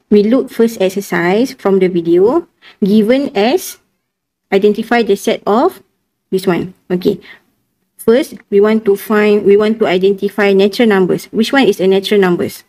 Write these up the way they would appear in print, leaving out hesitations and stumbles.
We look first exercise from the video given as identify the set of this one. Okay. First, we want to identify natural numbers. Which one is a natural numbers?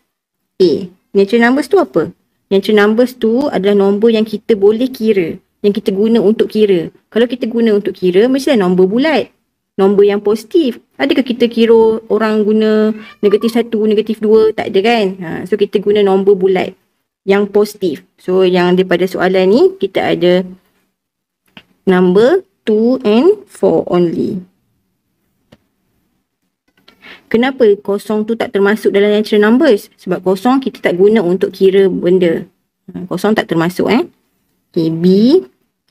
A. Natural numbers tu apa? Natural numbers tu adalah nombor yang kita boleh kira, yang kita guna untuk kira. Kalau kita guna untuk kira, mestilah nombor bulat, nombor yang positif. Adakah kita kira orang guna -1, -2? Tak ada kan? So kita guna nombor bulat yang positif. So yang daripada soalan ni kita ada number 2 and 4 only. Kenapa kosong tu tak termasuk dalam natural numbers? Sebab kosong kita tak guna untuk kira benda. Kosong tak termasuk Okay, B,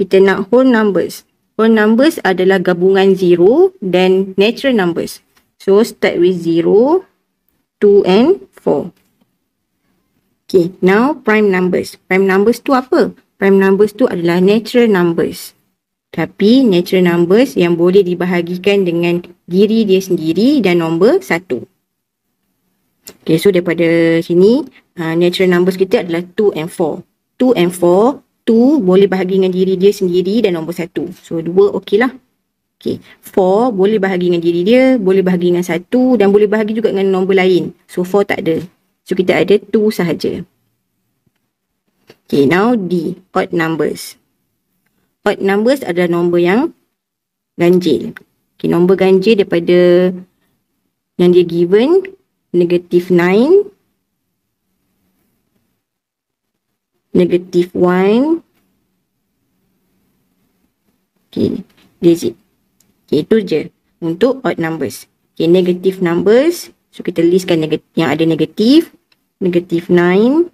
kita nak whole numbers. Whole numbers adalah gabungan 0 dan natural numbers. So start with 0, 2 and 4. Okay, now prime numbers. Prime numbers tu apa? Prime numbers tu adalah natural numbers. Tapi natural numbers yang boleh dibahagikan dengan diri dia sendiri dan nombor 1. Okay, so daripada sini, natural numbers kita adalah 2 and 4. 2 and 4, 2 boleh bahagi dengan diri dia sendiri dan nombor 1. So 2 okey lah. Okay, 4 boleh bahagi dengan diri dia, boleh bahagi dengan 1 dan boleh bahagi juga dengan nombor lain. So 4 tak ada. So kita ada 2 sahaja. Okay, now D, odd numbers. Odd numbers adalah nombor yang ganjil. Okay, nombor ganjil daripada yang dia given, -9, -1. Okay, digit. Okay, itu je untuk odd numbers. Okay, negative numbers. So kita listkan yang ada negatif. -9,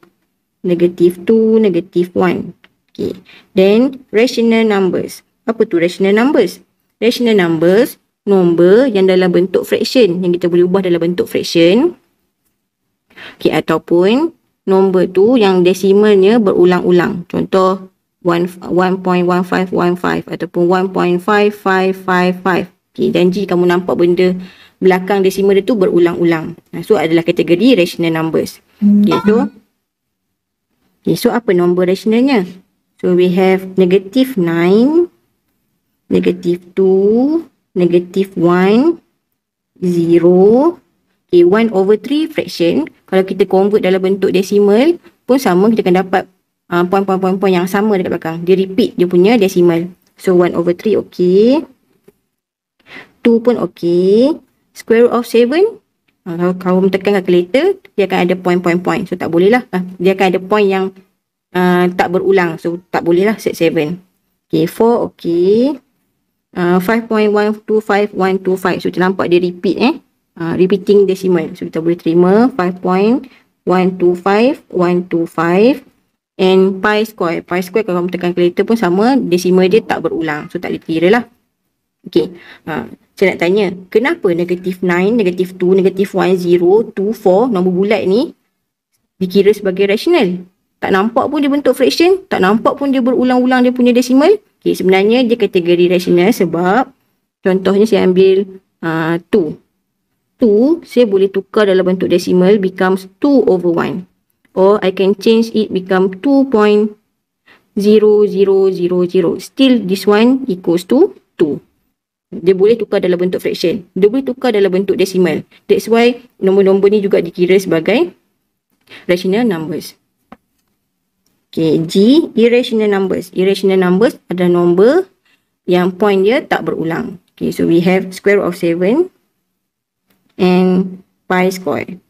-2, -1. Okay. Then rational numbers. Apa tu rational numbers? Rational numbers, nombor yang dalam bentuk fraction, yang kita boleh ubah dalam bentuk fraction. Okay, ataupun nombor tu yang desimalnya berulang-ulang. Contoh 1.1515 ataupun 1.5555. Okay, janji kamu nampak benda belakang desimal dia tu berulang-ulang. So adalah kategori rational numbers. Okay, so apa nombor rationalnya? So we have -9, -2, -1, 0. Okay, 1/3 fraction. Kalau kita convert dalam bentuk desimal pun sama, kita akan dapat point yang sama dekat belakang. Dia repeat dia punya desimal. So 1/3 okey. 2 pun okey. Square root of 7. Kalau kamu tekan calculator, dia akan ada point. So tak boleh lah. Dia akan ada point yang tak berulang. So tak boleh lah set 7. Okay, 4 okey. 5.125125. So kita nampak dia repeat repeating decimal. So kita boleh terima 5.125125 and pi square. Pi square kalau kamu tekan calculator pun sama, decimal dia tak berulang. So tak dikira lah. Okay. Saya nak tanya, kenapa -9, -2, -1, 0, 2, 4 nombor bulat ni dikira sebagai rational? Tak nampak pun dia bentuk fraction, tak nampak pun dia berulang-ulang dia punya decimal. Okay, sebenarnya dia kategori rational sebab contohnya saya ambil 2. 2 saya boleh tukar dalam bentuk decimal becomes 2/1. Or I can change it become 2.0000. Still this one equals to 2. Dia boleh tukar dalam bentuk fraction. Dia boleh tukar dalam bentuk decimal. That's why nombor-nombor ni juga dikira sebagai rational numbers. Okay, G, irrational numbers. Irrational numbers adalah nombor yang point dia tak berulang. Okay, so we have square root of 7 and pi square.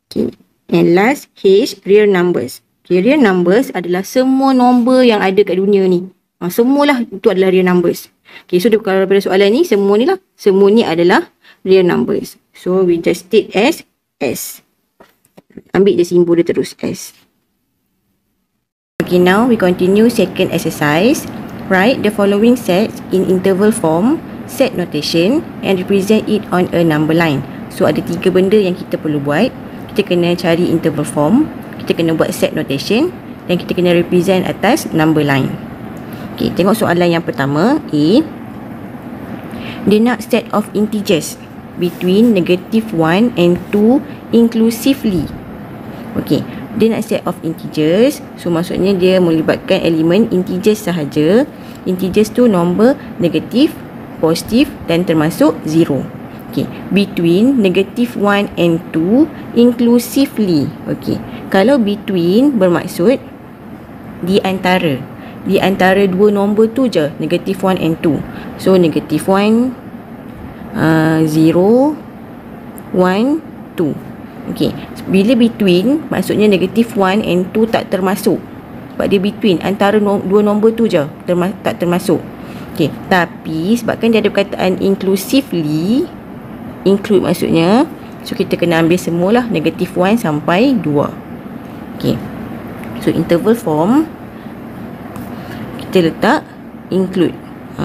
Okay, and last H, real numbers. Okay, real numbers adalah semua nombor yang ada kat dunia ni. Semualah itu adalah real numbers. Okay, so kalau daripada soalan ni, semua ni lah. Semua ni adalah real numbers. So we just state as S. Ambil je simbol dia terus S. Okay, now we continue second exercise. Write the following sets in interval form, set notation and represent it on a number line. So ada 3 benda yang kita perlu buat. Kita kena cari interval form, kita kena buat set notation dan kita kena represent atas number line. Okay, tengok soalan yang pertama. A. Dia nak set of integers between -1 and 2 inclusively. Okay, Dia nak set of integers, so maksudnya dia melibatkan elemen integers sahaja. Integers tu nombor negatif, positif dan termasuk 0. Okay. Between negative 1 and 2 inclusively. Okay. Kalau between bermaksud di antara dua nombor tu je, negative 1 and 2. So negative 1, 0, 1, 2. Okay. Bila between, maksudnya negative 1 and 2 tak termasuk. Sebab dia between, antara dua nombor tu je, tak termasuk. Okay. Tapi, sebabkan dia ada perkataan inclusively, include maksudnya, so kita kena ambil semualah, negative 1 sampai 2. Okay. So, interval form, kita letak include.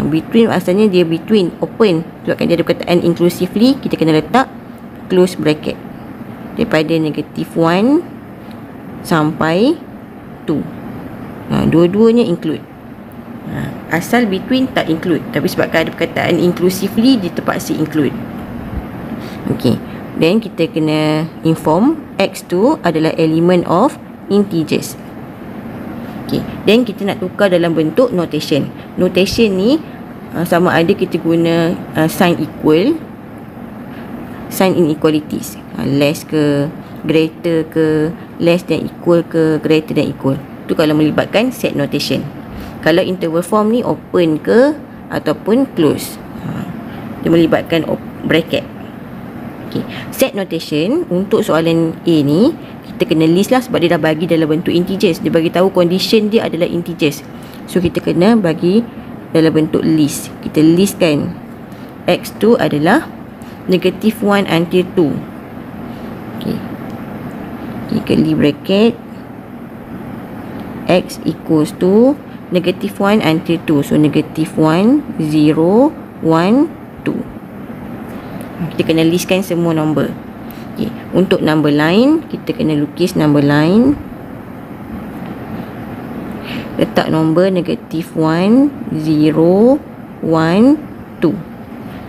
Between asalnya dia between, open. Sebabkan dia ada perkataan inclusively, kita kena letak close bracket. Daripada negative 1 sampai 2. Dua-duanya include. Asal between tak include, tapi sebabkan ada perkataan inclusively, dia terpaksa include. Okay. Then kita kena inform X tu adalah element of integers. Okay. Then kita nak tukar dalam bentuk notation. Notation ni sama ada kita guna sign equal, sign inequalities, less ke greater ke, less than equal ke, greater than equal. Tu kalau melibatkan set notation. Kalau interval form ni open ke ataupun close, dia melibatkan bracket. Okay. Set notation untuk soalan A ni kita kena list lah, sebab dia dah bagi dalam bentuk integers. Dia bagi tahu condition dia adalah integers. So kita kena bagi dalam bentuk list. Kita listkan X tu adalah negative 1 until 2. Okay. Okay, curly bracket X equals to negative 1 until 2. So negative 1, 0, 1, 2. Kita kena listkan semua nombor. Okay. Untuk number line, kita kena lukis number line. Letak nombor negative 1, 0, 1, 2.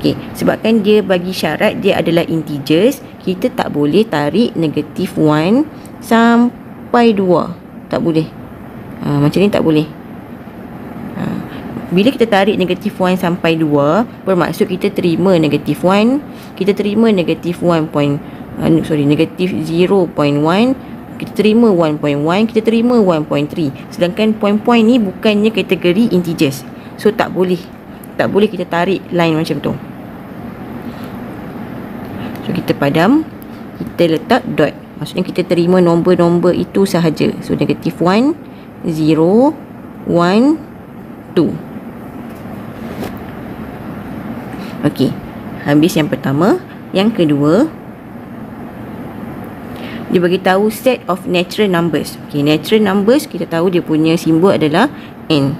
Okay. Sebabkan dia bagi syarat dia adalah integers, kita tak boleh tarik negative 1 sampai 2. Tak boleh. Macam ni tak boleh. Bila kita tarik negative 1 sampai 2, bermaksud kita terima negative 1, kita terima negative negative 0.1, kita terima 1.1, kita terima 1.3. Sedangkan point-point ni bukannya kategori integers. So tak boleh kita tarik line macam tu. So kita padam, kita letak dot. Maksudnya kita terima nombor-nombor itu sahaja. So negative 1, 0, 1, 2. Okey, habis yang pertama. Yang kedua, dia bagi tahu set of natural numbers. Okey, natural numbers kita tahu dia punya simbol adalah n.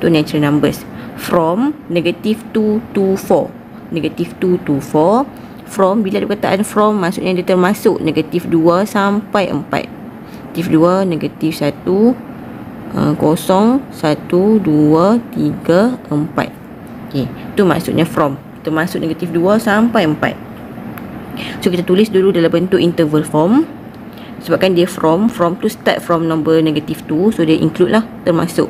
Tu natural numbers. From negative 2 to 4. Negative 2 to 4. From, bila ada perkataan from, maksudnya dia termasuk negative 2 sampai 4. Negative 2, negative 1, 0, 1, 2, 3, 4. Okey, tu maksudnya from. Termasuk negatif 2 sampai 4. So kita tulis dulu dalam bentuk interval form. Sebabkan dia from tu start from number negatif 2, so dia include lah, termasuk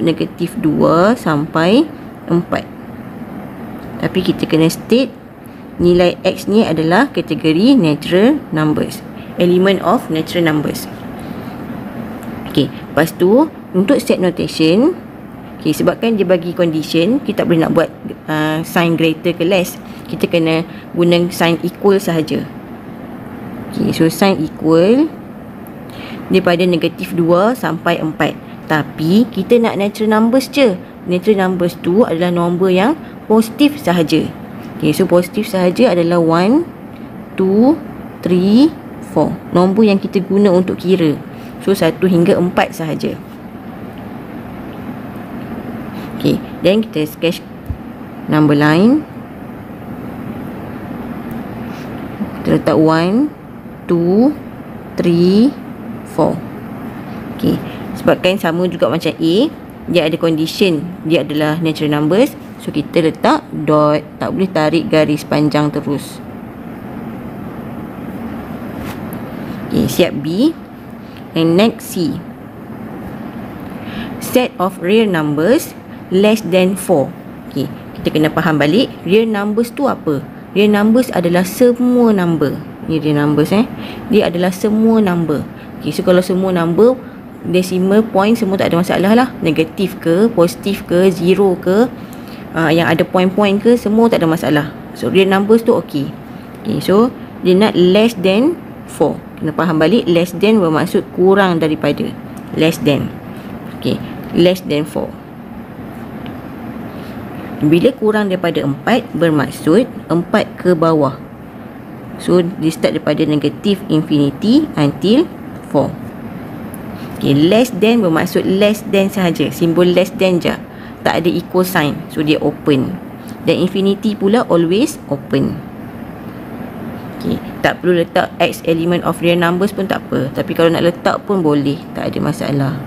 negatif 2 sampai 4. Tapi kita kena state nilai X ni adalah kategori natural numbers, element of natural numbers. Okey, lepas tu untuk set notation, okay, sebabkan dia bagi condition, kita tak boleh nak buat sign greater ke less. Kita kena guna sign equal sahaja. Okay, so sign equal daripada negatif 2 sampai 4. Tapi kita nak natural numbers je. Natural numbers tu adalah nombor yang positif sahaja. Okay, so positif sahaja adalah 1, 2, 3, 4. Nombor yang kita guna untuk kira. So 1 hingga 4 sahaja. Okay, then kita sketch number line. Kita letak 1, 2, 3, 4. Okay, sebabkan sama juga macam A, dia ada condition, dia adalah natural numbers. So kita letak dot, tak boleh tarik garis panjang terus. Okay, siap B. And next C. Set of real numbers less than 4. Okay, kita kena faham balik real numbers tu apa. Real numbers adalah semua number. Ni real numbers dia adalah semua number. Okay, so kalau semua number, decimal point semua tak ada masalah lah. Negatif ke, positif ke, zero ke, yang ada point-point ke, semua tak ada masalah. So real numbers tu okay. Okay, so dia nak less than 4. Kena faham balik, less than bermaksud kurang daripada. Less than. Okay, less than 4. Bila kurang daripada 4, bermaksud 4 ke bawah. So dia start daripada negatif infinity until 4. Okay, less than bermaksud less than sahaja. Simbol less than je, tak ada equal sign. So dia open. Dan infinity pula always open. Okay, tak perlu letak X element of real numbers pun tak apa. Tapi kalau nak letak pun boleh, tak ada masalah.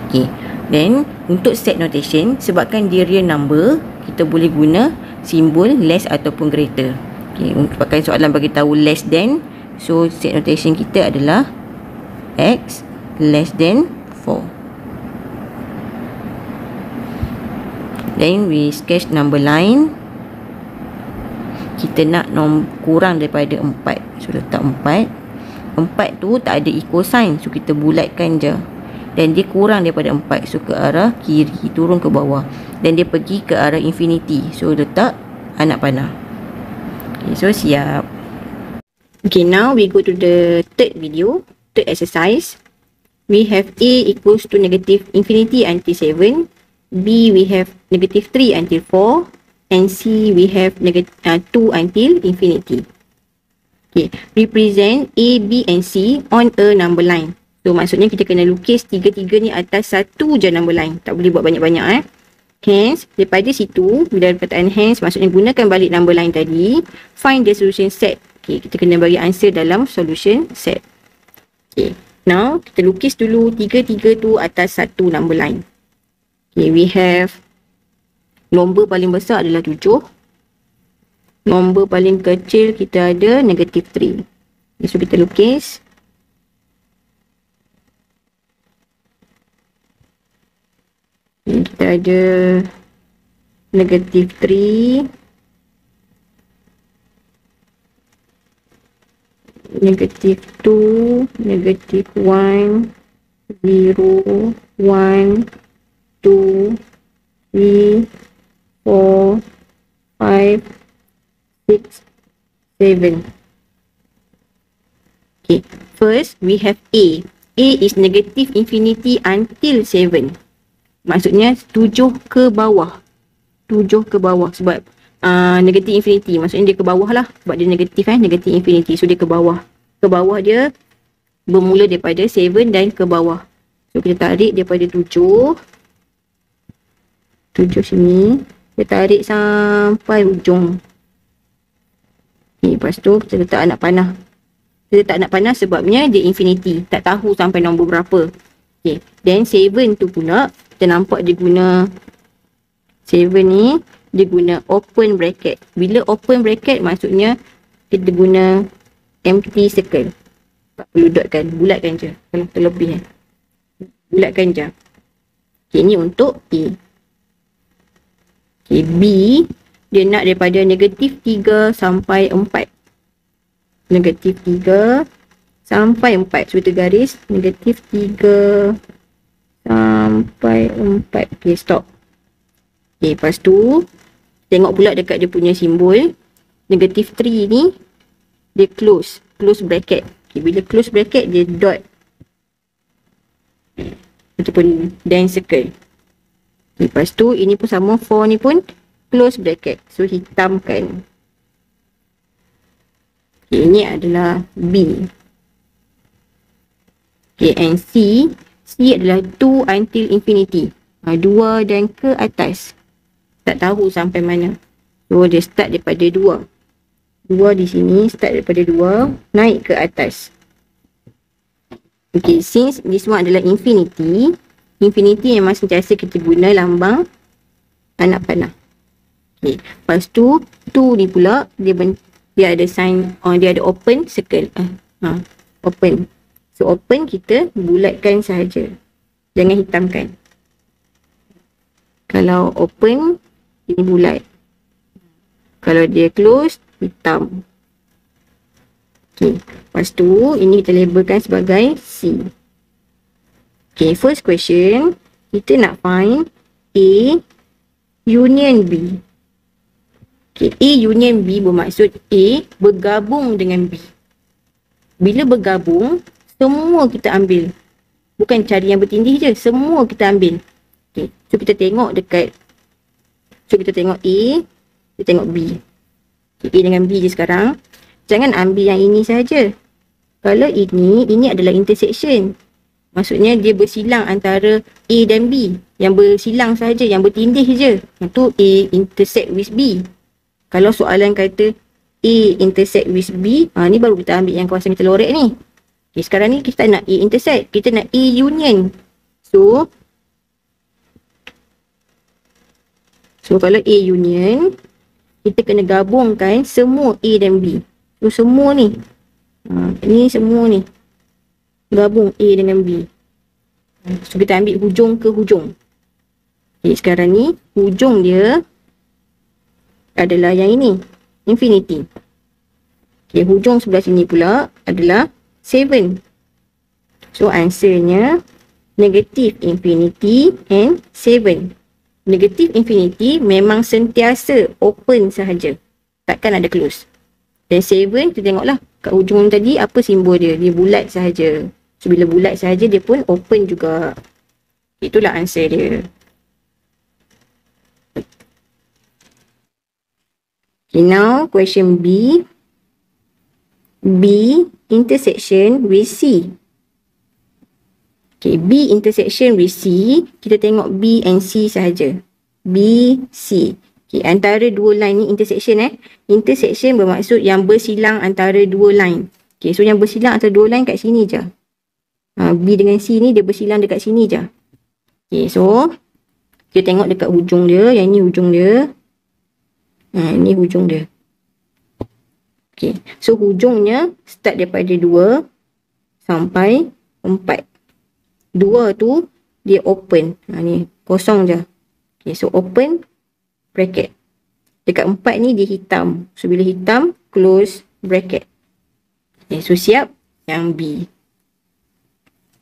Okay, then untuk set notation, sebabkan dia real number, kita boleh guna simbol less ataupun greater. Okay, sebabkan soalan bagi tahu less than, so set notation kita adalah X less than 4. Then we sketch number line. Kita nak kurang daripada 4. So letak 4. 4 tu tak ada equal sign, so kita bulatkan je. Dan dia kurang daripada 4, so ke arah kiri, turun ke bawah. Dan dia pergi ke arah infinity, so letak anak panah. Okay, so siap. Okay, now we go to the third video, third exercise. We have A equals to negative infinity until 7. B we have negative 3 until 4. And C we have negative 2 until infinity. Okay, represent A, B and C on a number line. So maksudnya kita kena lukis tiga-tiga ni atas satu je number line. Tak boleh buat banyak-banyak Hence, daripada situ, bila perkataan hence, maksudnya gunakan balik number line tadi. Find the solution set. Okay, kita kena bagi answer dalam solution set. Okay, now kita lukis dulu tiga-tiga tu atas satu number line. Okay, we have nombor paling besar adalah 7. Nombor paling kecil kita ada negatif 3. So kita lukis. Kita ada negatif 3. Negatif 2. Negatif 1. 0. 1. 2. 3. 4, 5, 6, 7. Okay, first we have A. A is negative infinity until 7. Maksudnya 7 ke bawah. 7 ke bawah sebab negative infinity. Maksudnya dia ke bawah lah. Sebab dia negatif negative infinity. So dia ke bawah. Ke bawah dia bermula daripada 7 dan ke bawah. So kita tarik daripada 7. 7 sini. Kita tarik sampai ujung. Okay, lepas tu kita letak anak panah. Kita letak anak panah sebabnya dia infinity. Tak tahu sampai nombor berapa. Okay. Then 7 tu pula, kita nampak dia guna 7 ni, dia guna open bracket. Bila open bracket maksudnya kita guna empty circle. Tak perlu dot kan, bulatkan je. Kalau terlebih bulatkan je. Okay, ni untuk A. Okay, B, dia nak daripada negatif 3 sampai 4. Negatif 3 sampai 4. So, kita garis negatif 3 sampai 4. Okay, stop. Okay, lepas tu, tengok pula dekat dia punya simbol. Negatif 3 ni, dia close bracket. Okay, bila close bracket, dia dot. Ataupun dan circle. Lepas tu ini pun sama, 4 ni pun close bracket. So hitamkan. Okay, ini adalah B. Okay, and C. C adalah 2 until infinity. 2 dan ke atas. Tak tahu sampai mana. So dia start daripada 2. 2 di sini, start daripada 2, naik ke atas. Okay, since this one adalah infinity, infinity memang sentiasa kita guna lambang anak panah. Okay, lepas tu 2 ni pula dia dia ada sign, dia ada open circle. Open. So open kita bulatkan sahaja. Jangan hitamkan. Kalau open, ini bulat. Kalau dia close, hitam. Okay. Lepas tu, ini kita labelkan sebagai C. Okay, first question. Kita nak find A union B. Okay, A union B bermaksud A bergabung dengan B. Bila bergabung, semua kita ambil. Bukan cari yang bertindih je, semua kita ambil. Okay, so kita tengok dekat. So kita tengok A, kita tengok B. Okay, A dengan B je sekarang. Jangan ambil yang ini sahaja. Kalau ini adalah intersection. Maksudnya dia bersilang antara A dan B. Yang bersilang sahaja, yang bertindih je. Itu A intersect with B. Kalau soalan kata A intersect with B, ni baru kita ambil yang kawasan kita lorek ni. Okay, sekarang ni kita nak A intersect. Kita nak A union. So kalau A union, kita kena gabungkan semua A dan B. So semua ni. Ni semua ni. Gabung A dengan B. So kita ambil hujung ke hujung. Okay, sekarang ni hujung dia adalah yang ini. Infinity. Okay, hujung sebelah sini pula adalah 7. So answernya negative infinity and 7. Negative infinity memang sentiasa open sahaja. Takkan ada close. Dan 7 kita tengoklah kat hujung tadi apa simbol dia. Dia bulat sahaja. So bila bulat sahaja dia pun open juga. Itulah answer dia. Okay, now question B. B intersection with C. Okay, B intersection with C. Kita tengok B and C sahaja. B, C. Okay, antara dua line ni intersection Intersection bermaksud yang bersilang antara dua line. Okay, so yang bersilang antara dua line kat sini je. B dengan C ni dia bersilang dekat sini je. Okay, so kita tengok dekat hujung dia. Yang ni hujung dia. Ni hujung dia. Okay, so hujungnya start daripada 2 sampai 4. 2 tu dia open. Ni kosong je. Okay, so open bracket. Dekat 4 ni dia hitam. So bila hitam, close bracket. Okay, so siap yang B.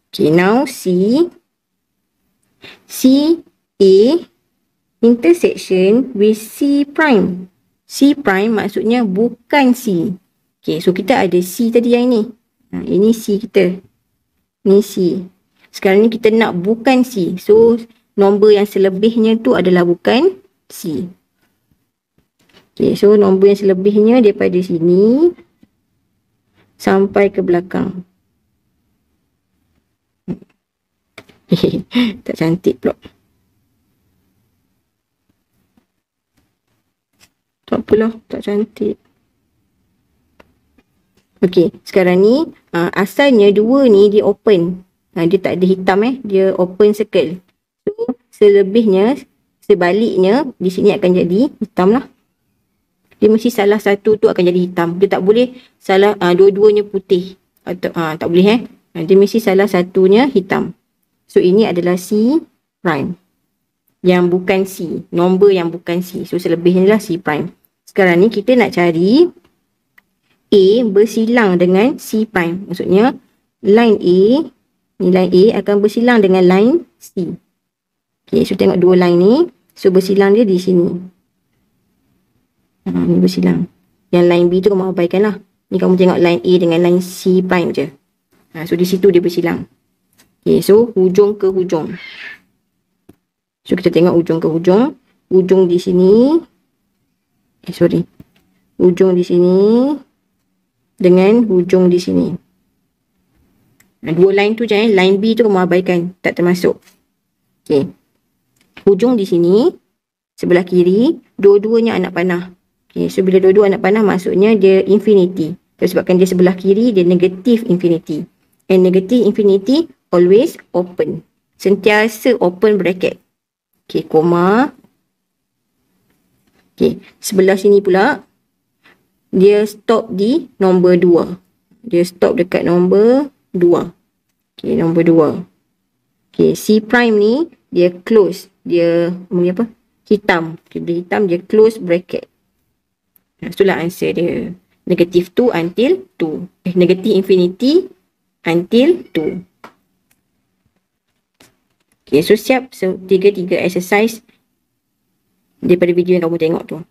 Okay, now C. C, A intersection with C prime. C prime maksudnya bukan C. Okay, so kita ada C tadi yang ni. Ini C kita. Ni C. Sekarang ni kita nak bukan C. So, nombor yang selebihnya tu adalah bukan C. Okay, so nombor yang selebihnya daripada sini sampai ke belakang. Tak cantik pula. Tak apalah, tak cantik. Okay, sekarang ni asalnya 2 ni dia open. Dia tak ada hitam dia open circle. So, selebihnya, sebaliknya, di sini akan jadi hitam lah. Dia mesti salah satu tu akan jadi hitam. Dia tak boleh salah dua-duanya putih. Atau, tak boleh dia mesti salah satunya hitam. So, ini adalah C prime. Yang bukan C. Nombor yang bukan C. So, selebihnya lah C prime. Sekarang ni kita nak cari A bersilang dengan C prime. Maksudnya, line A, ni line A akan bersilang dengan line C. Okay, so tengok dua line ni. So, bersilang dia di sini. Ni bersilang. Yang line B tu kamu abaikan lah. Ni kamu tengok line A dengan line C prime je. So, di situ dia bersilang. Okay, so hujung ke hujung. So, kita tengok hujung ke hujung. Hujung di sini. Hujung di sini. Dengan hujung di sini. Dua line tu je line B tu kamu abaikan. Tak termasuk. Okay. Hujung di sini. Sebelah kiri. Dua-duanya anak panah. Okay. So, bila dua-dua anak panah maksudnya dia infinity. Sebabkan dia sebelah kiri dia negative infinity. And negative infinity always open. Sentiasa open bracket. Okay, koma. Okay, sebelah sini pula. dia stop di nombor 2. Dia stop dekat nombor 2. Okay, nombor 2. Okay, C prime ni dia close. Dia apa? Hitam. Okay, dia hitam, dia close bracket. Itulah answer dia. Negative 2 until 2. Negative infinity until 2. Okay, so siap. So, 3 exercise daripada video yang kamu tengok tu.